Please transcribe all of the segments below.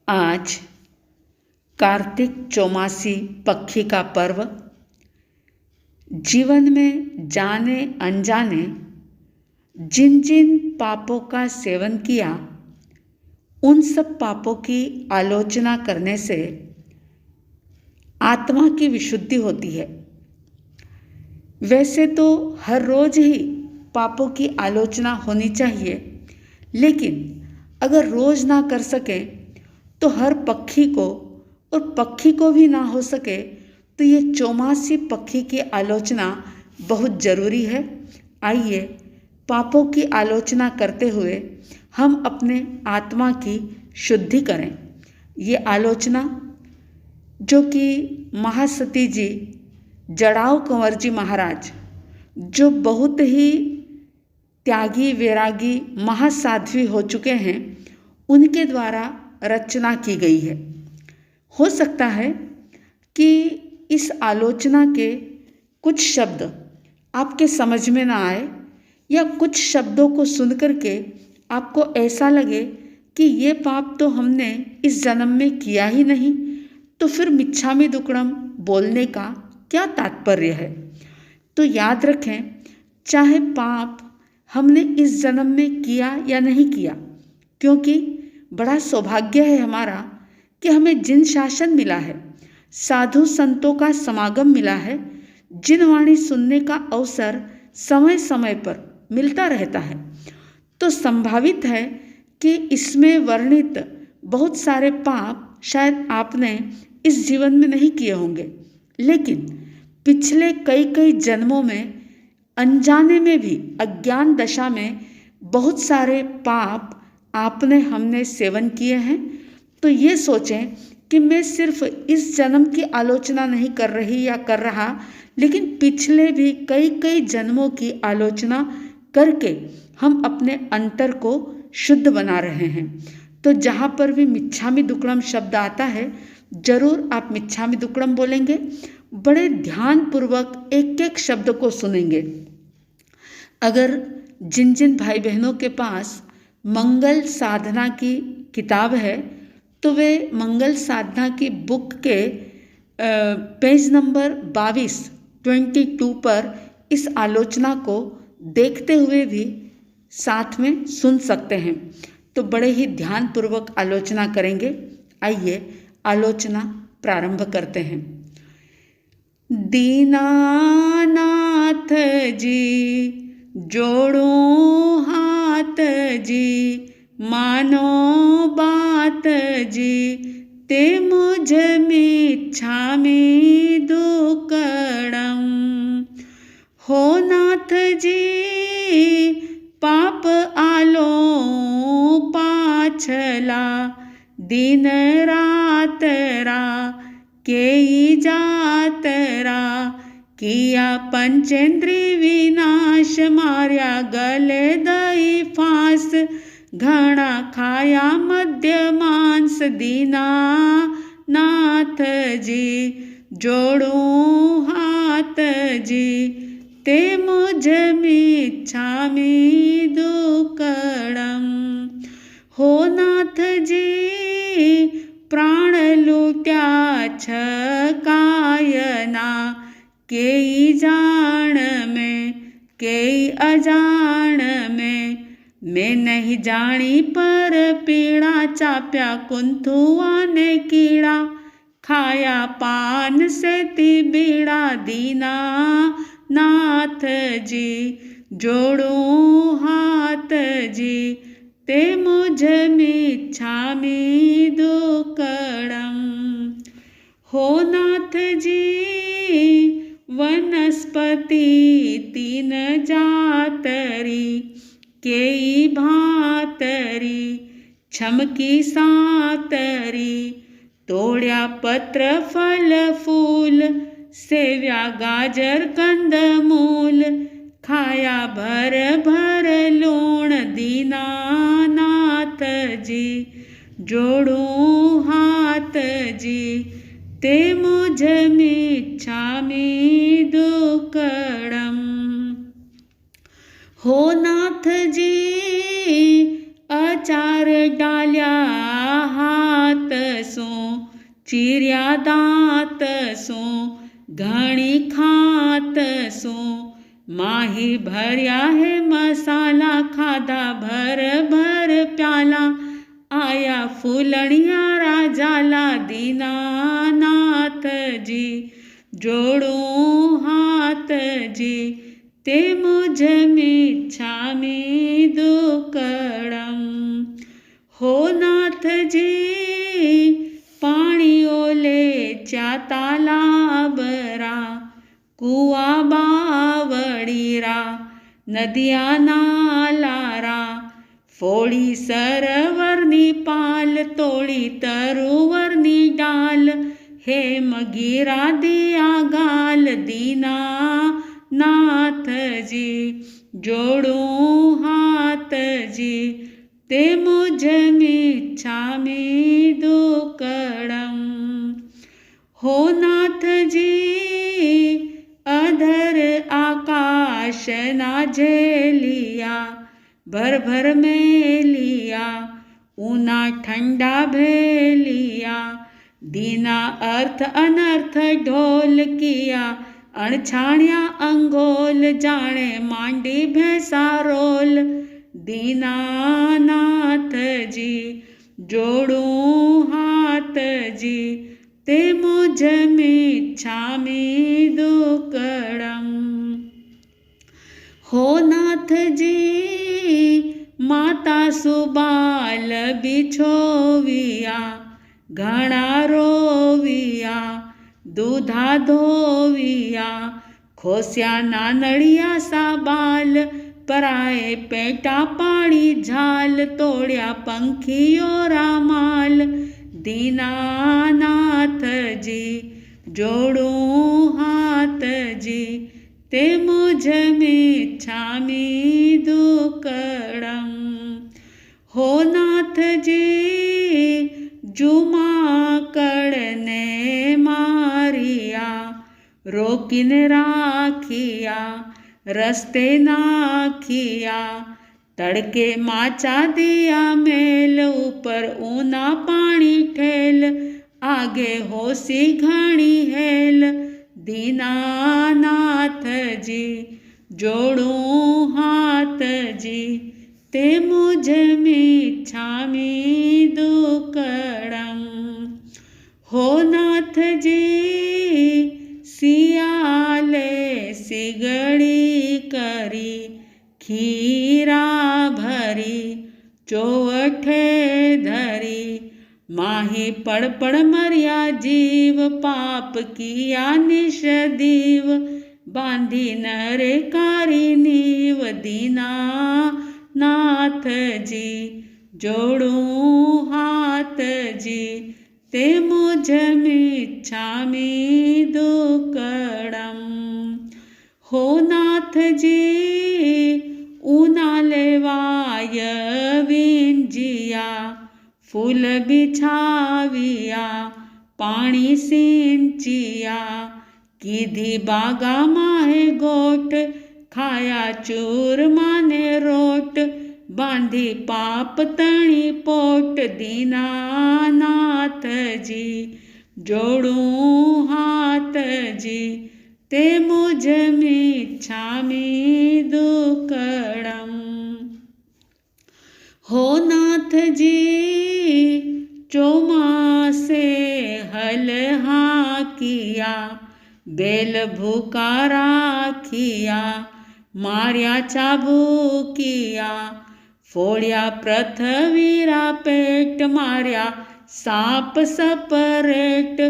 आज कार्तिक चौमासी पक्षी का पर्व। जीवन में जाने अनजाने जिन जिन पापों का सेवन किया, उन सब पापों की आलोचना करने से आत्मा की विशुद्धि होती है। वैसे तो हर रोज ही पापों की आलोचना होनी चाहिए, लेकिन अगर रोज ना कर सके तो हर पक्षी को, और पक्षी को भी ना हो सके तो ये चौमासी पक्षी की आलोचना बहुत ज़रूरी है। आइए पापों की आलोचना करते हुए हम अपने आत्मा की शुद्धि करें। ये आलोचना जो कि महासती जी, जड़ाऊ कंवर जी महाराज, जो बहुत ही त्यागी वैरागी महासाध्वी हो चुके हैं, उनके द्वारा रचना की गई है। हो सकता है कि इस आलोचना के कुछ शब्द आपके समझ में ना आए, या कुछ शब्दों को सुनकर के आपको ऐसा लगे कि ये पाप तो हमने इस जन्म में किया ही नहीं, तो फिर मिच्छामि दुक्कडम बोलने का क्या तात्पर्य है। तो याद रखें, चाहे पाप हमने इस जन्म में किया या नहीं किया, क्योंकि बड़ा सौभाग्य है हमारा कि हमें जिन शासन मिला है, साधु संतों का समागम मिला है, जिन वाणी सुनने का अवसर समय समय पर मिलता रहता है, तो संभावित है कि इसमें वर्णित बहुत सारे पाप शायद आपने इस जीवन में नहीं किए होंगे, लेकिन पिछले कई कई जन्मों में अनजाने में भी, अज्ञान दशा में बहुत सारे पाप आपने हमने सेवन किए हैं। तो ये सोचें कि मैं सिर्फ इस जन्म की आलोचना नहीं कर रही या कर रहा, लेकिन पिछले भी कई कई जन्मों की आलोचना करके हम अपने अंतर को शुद्ध बना रहे हैं। तो जहाँ पर भी मिच्छामि दुक्कडम शब्द आता है, जरूर आप मिच्छामि दुक्कडम बोलेंगे। बड़े ध्यानपूर्वक एक एक शब्द को सुनेंगे। अगर जिन जिन भाई बहनों के पास मंगल साधना की किताब है, तो वे मंगल साधना की बुक के पेज नंबर 22 पर इस आलोचना को देखते हुए भी साथ में सुन सकते हैं। तो बड़े ही ध्यानपूर्वक आलोचना करेंगे। आइए आलोचना प्रारंभ करते हैं। दीनानाथ जी जोड़ो हाथ जी, मानो बात जी, ते मुझ मिच्छामि दुक्कडम। हो नाथ जी पाप आलो पाछला, दिन रात रा केई जातरा, किया पंचेंद्री विनाश, मार्या गले दई फांस, घना खाया मध्य मांस, दीना नाथ जी जोड़ो हाथ जी, ते मुझ मिच्छामि दुक्कडम। हो नाथ जी प्राण लुट्या छकायना, केई जान में केई अजान में, मैं नहीं जानी पर पीड़ा, चाप्या कुंथुआ ने कीड़ा, खाया पान से तीबीड़ा, दीना नाथ जी जोड़ो हाथ जी, ते मुझ मिच्छामि दुक्कडम। हो नाथ जी वनस्पति तीन जातरी, केई भातरी छमकी सातरी, तोड्या पत्र फल फूल, सेव्या गाजर कंद मूल, खाया भर भर लूण, दीना नाथ जी जोड़ो हाथ जी, ते मुझ मिच्छामि दुक्कडम। हो नाथ जी अचार डाल्या हाथ चीरिया दांत सो घणी खात सो माही भरिया है मसाला खाधा भर भर प्याला आया फूलणिया राजाला दीनानाथ जी जोड़ूं हाथ जी ते मुझ मिच्छामि दुक्कडम। हो नाथ जी पाणी ओलेच्या तालाबरा कुआ बावडीरा नदिया नालारा फोड़ी सरवरनी पाल तोड़ी तरुवरनी डाल हेमगिरा दिया गाल दीना नाथ जी जोड़ूं हाथ जी ते मुझ मिच्छामि दुक्कडम। हो नाथ जी अधर आकाश ना झेलिया भर भर में लिया ऊना ठंडा भेलिया दीना अर्थ अनर्थ ढोल किया अणछाणिया अंगोल जाने मांडी भैंसा रोल दीनानाथ जी जोड़ूं हाथ जी ते मुझ मिच्छामि दुक्कडम। हो नाथ जी माता सुबाल बिछोविया घणा रोविया दूधा धोविया खोस्या नानड़िया सा बाल पराए पेटा पाणी झाल तोड़िया पंखियो रामाल दीनानाथ जी जोड़ूं हाथ जी ते मुझ मिच्छामि दुक्कडम। हो नाथ जी जुमाकड़ ने मारिया रोकिन राखिया रस्ते नाखिया तड़के माचा दिया मेल ऊपर ऊना पानी ठेल आगे होसी घणी हेल दीनानाथ जी जोड़ूं हाथ जी ते मुझ मिच्छामि दुक्कडम। हो नाथ जी सियाले सिगड़ी करी खीरा भरी चौवठे धरी माही पड़ पड़ मरिया जीव पाप किया निश दीव बांधी नरे कारी नीव दीना नाथ जी जोड़ूं हाथ जी ते मुझ मिच्छामि दुक्कडम। हो नाथ जी ऊना लेवाय विंजिया फूल बिछाविया पानी सिंचिया कीधी बागा माहे गोठ खाया चूर माने रोट बांधी पाप तणी पोट दीनानाथ जी जोड़ूं हाथ जी ते मुझ मिच्छामि दुक्कडम। हो नाथ जी चौमासे हल हाकिया बेल भूका राखिया मारिया चाबुकिया फोड़िया पृथ्वीरा पेट मारिया साप सपरेट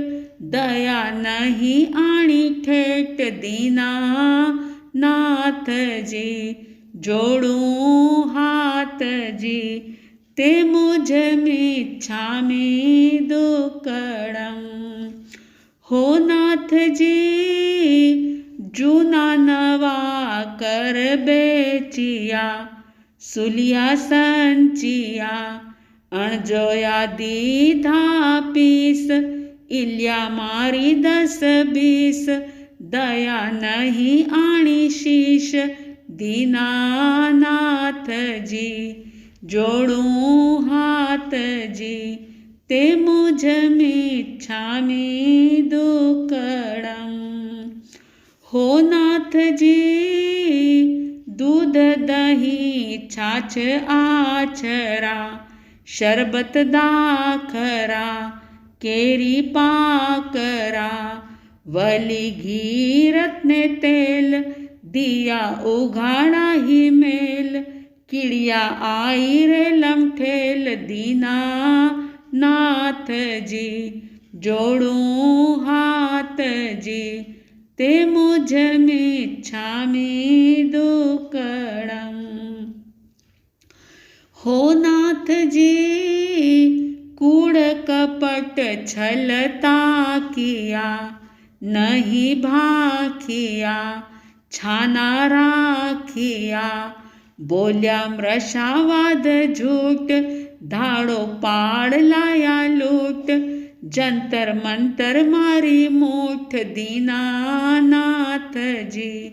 दया नहीं आणी ठेठ दीना नाथ जी जोड़ूं हाथ जी ते मुझ मिच्छामि दुक्कडम। हो नाथ जी जूना नवा कर बेचिया सुलिया संचिया अणजोया दीधा पीस इल्या मारी 10-20 दया नहीं आणी शीश दीनानाथ जी जोड़ूं हाथ जी ते मुझमिच्छामि दुक्कडम्। हो नाथ जी, दूध दही छाछ आचरा, शरबत दाखरा, केरी पाकरा, वली घी रत्ने तेल, दिया उघाड़ा ही मेल, किड़िया आई रे लमठेल, दीना नाथ जी जोड़ूं हाथ जी, ते मुझमिच्छामि दुक्कडम्। हो नाथ जी, कूड़ कपट छलता किया, नहीं भाखिया, छाना राखिया, बोल्या मृषावाद झूठ, धाड़ो पाड़ लाया लूट, जंतर मंतर मारी मूठ, दीनानाथ जी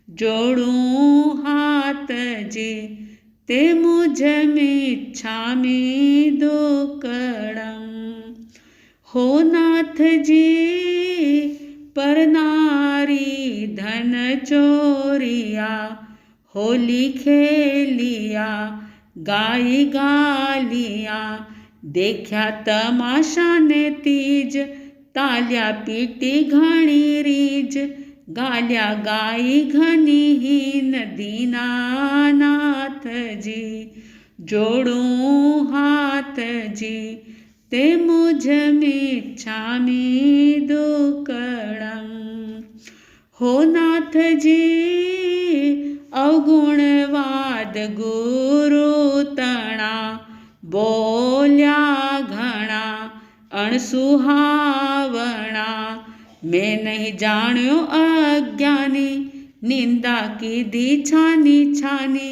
जोड़ूं हाथ जी, ते मुझमिच्छामि दुक्कडम्। हो नाथ जी, पर नारी धन चोरिया, होली खेलिया, गाई गालिया, देखा तमाशा ने तीज, ताल्या पीटी घणी रीज, गाल्या गाई घनी हीन, दीनानाथ जी जोड़ूं हाथ जी, ते मुझमिच्छामि दुक्कडम्। हो नाथ जी, अवगुणवाद गुरु तणा, बोल्या घणा अणसुहावणा, मैं नहीं जाण्यो अज्ञानी, निंदा कीधी छानी छानी,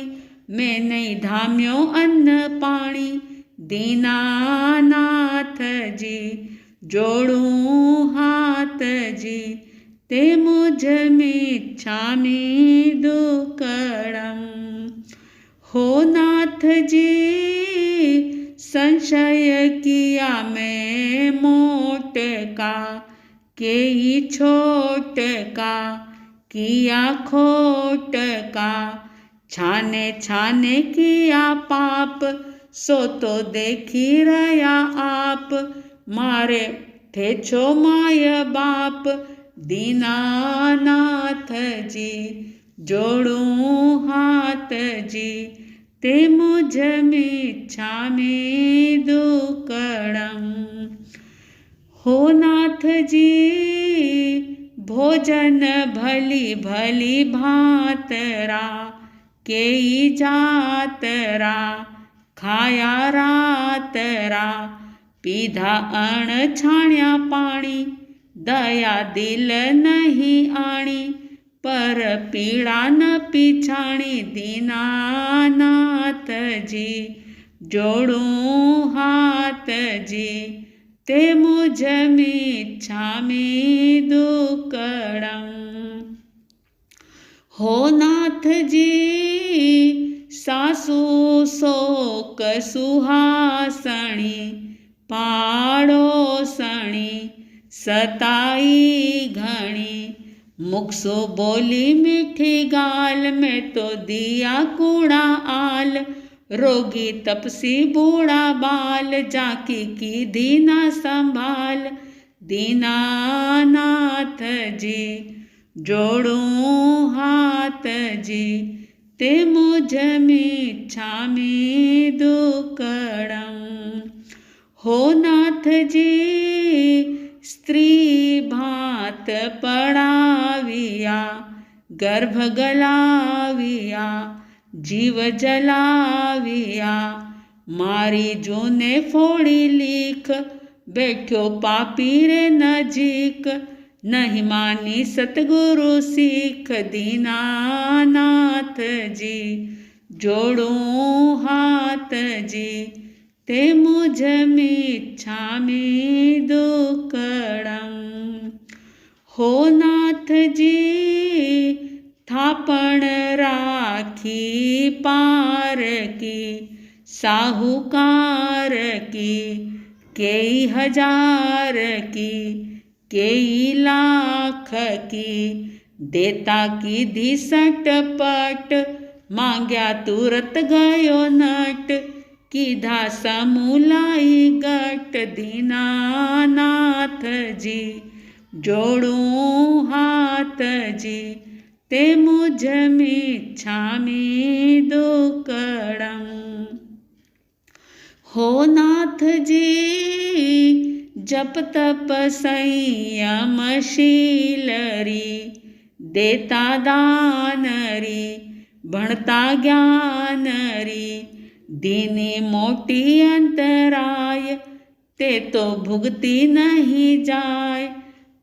मैं नहीं धाम्यो अन्न पाणी, दीनानाथ जी जोड़ूं हाथ जी, ते मुझमिच्छामि दुक्कडम्। हो नाथ जी, संशय किया मैं मोट का, केई छोट का, किया खोट का, छाने छाने किया पाप, सो तो देखी रया आप, मारे थे छो माय बाप, दीनानाथ जी जोड़ूं हाथ जी, ते मुझमिच्छामि दुक्कडम्। हो नाथ जी, भोजन भली भली भातरा, केई जातरा, खाया रातरा, पीधा अण छाण्या पाणी, दया दिल नहीं आणी, पर पीड़ा न पिछाणी, दीनानाथ जी जोड़ूं हाथ जी, ते मुझमिच्छामि दुक्कडम्। हो नाथ जी, सासू शोक सुहासणी, पाड़ोसणी सताई घणी, मुखसो बोली मीठी गाल, में तो दिया कूड़ा आल, रोगी तपसी बूढ़ा बाल, जाकी की दीना संभाल, दीनानाथ जी जोड़ूं हाथ जी, ते मुझमिच्छामि दुक्कडम्। हो नाथ जी, स्त्री भात पड़ाविया, गर्भ गलाविया, जीव जलाविया, मारी जूने फोड़ी लीख, बैठ्यो पापी रे नजीक, नहीं मानी सतगुरु सीख, दीनानाथ जी जोड़ूं हाथ जी, ते मुझमिच्छामि दुक्कडम्। हो नाथ जी, थापण राखी पार की, साहूकार की, केई हजार की केई लाख की, देता की धी सटपट, मांग्या तुरत गयो नट, कीधा समूलाई गट। दीनानाथ जी जोड़ूं हाथ जी, ते मुझ मिच्छामि दुक्कडम्। हो नाथ जी जप तप संयम शीलरी, देता दान री भणता ज्ञान री, दीनी मोटी अंतराय, ते तो भुगती नहीं जाय,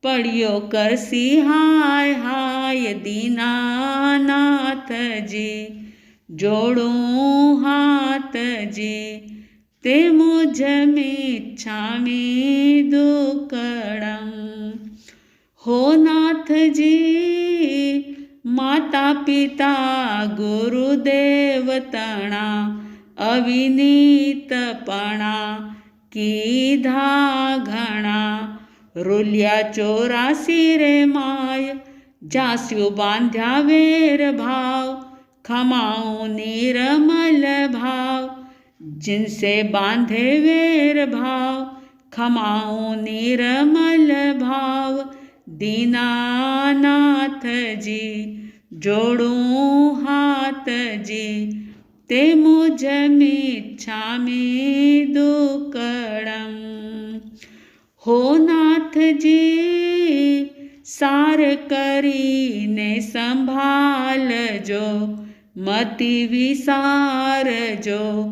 पड़ियो करसी हाय हाय। दीनानाथ जी जोड़ूं हाथ जी, ते मुझ मिच्छामि दुक्कडम्। हो नाथ जी माता पिता गुरुदेव तणा, अविनीतपणा कीधा घणा, रुल्या 84 रे माय, जास्यु बांध्या वेर भाव, खमाऊं निर्मल भाव, जिनसे बांधे वेर भाव, खमाऊं निर्मल भाव। दीनानाथ जी जोड़ूं हाथ जी, ते मुझ मिच्छामि दुक्कडम्। हो नाथ जी सार करीने संभाल जो, मति विसार जो,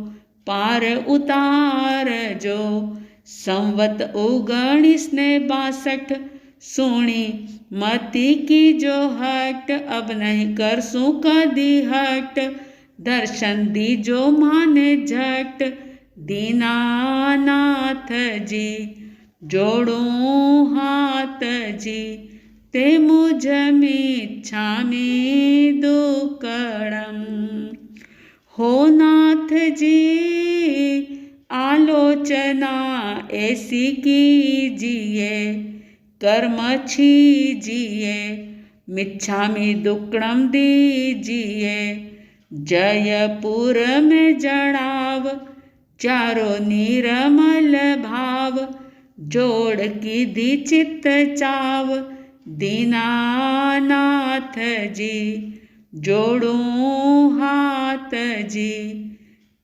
पार उतार जो। संवत 19 ने 62, सुनी मति की जो हट, अब नहीं करसूं कदी हट, दर्शन दीजो माने झट। दीनानाथ जी जोड़ूं हाथ जी, ते मुझ मिच्छामि दुक्कडम्। हो नाथ जी आलोचना ऐसी कीजिए, कर्म छीजिए, मिच्छामि दुक्कडम् दीजिए। जयपुर में जड़ाव, चारों निर्मल भाव, जोड़ की दी चित्त चाव। दीनानाथ जी जोड़ूं हाथ जी,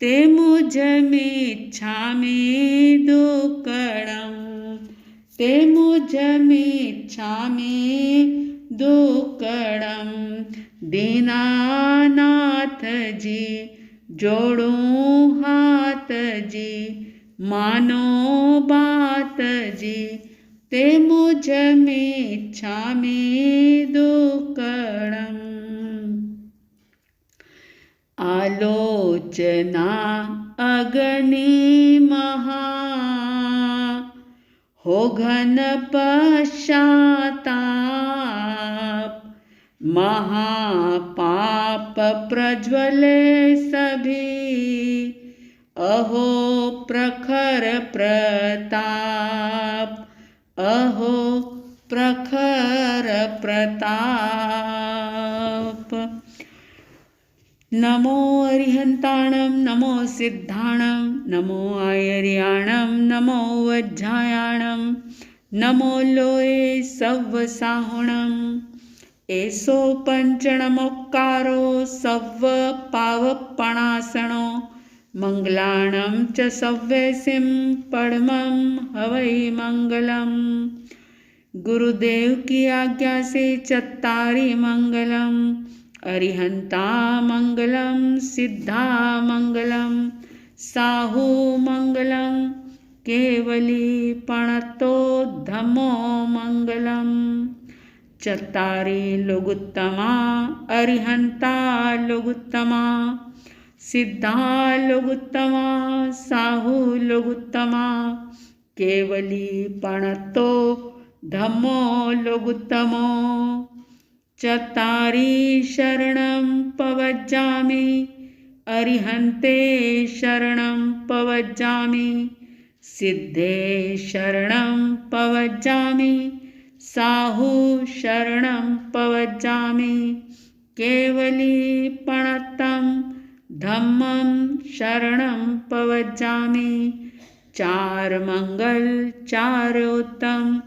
ते मुझ मिच्छामि दुक्कडम्, ते मुझ मिच्छामि दुक्कडम्। दीनानाथ जी जोड़ूं हाथ जी, मानो बात जी, ते मुझ मिच्छामि दुक्कडम्। आलोचना अग्नि महा, हो घन पश्चाताप। महापाप प्रज्वले सभी, अहो प्रखर प्रताप, अहो प्रखर प्रताप। नमो अरिहन्ताणं नमो सिद्धाणं, नमो आयर्याणं नमो वज्रायाणं, नमो लोये सव्वसाहुणम्। एसो पञ्चणमोक्कारो सव्व पावपणासनो, मङ्गलाणं च सव्यसिं पडमं हवै मङ्गलम्। गुरुदेव की आज्ञा से चत्तारि मंगलम, अरिहंता मंगलम, सिद्धा मंगलम, साहू मंगलम, केवली पणतो धम्मो मंगलम। चत्तारि लोगुत्तमा, अरिहंता लोगुत्तमा, सिद्धा लोगुत्तमा, साहू लोगुत्तमा, केवली पणतो धम्मो लोगुत्तमो। चत्तारि शरणं पवज्जामि, अरिहन्ते शरणं पवज्जामि, सिद्धे शरणं पवज्जामि, साहु शरणं पवज्जामि, केवलीपणतं धम्मं शरणं पवज्जामि। चार मंगल चार उत्तम,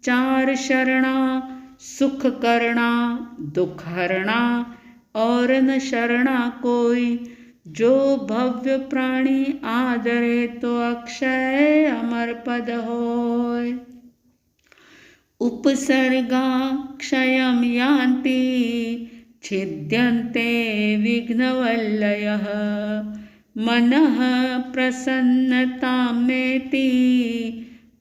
चार शरणा, सुख करना दुख हरना, और न शरणा कोई। जो भव्य प्राणी आदरे तो अक्षय अमर पद होय। उपसर्गा क्षयं यान्ति, छिद्यन्ते विघ्नवल्लयः। मनः प्रसन्नतां नेति,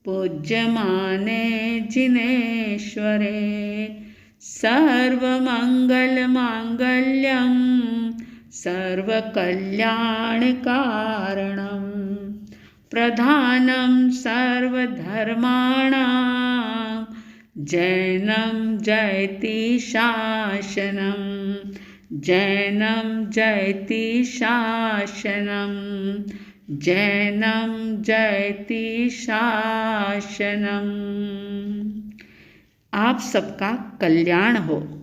पूज्यमाने जिनेश्वरे। सर्वमङ्गलमाङ्गल्यं सर्वकल्याणकारणं, प्रधानं सर्वधर्माणां जैनं जयति शासनं। जैनं जयति शासनं, जैनं जयति शासनम्। आप सबका कल्याण हो।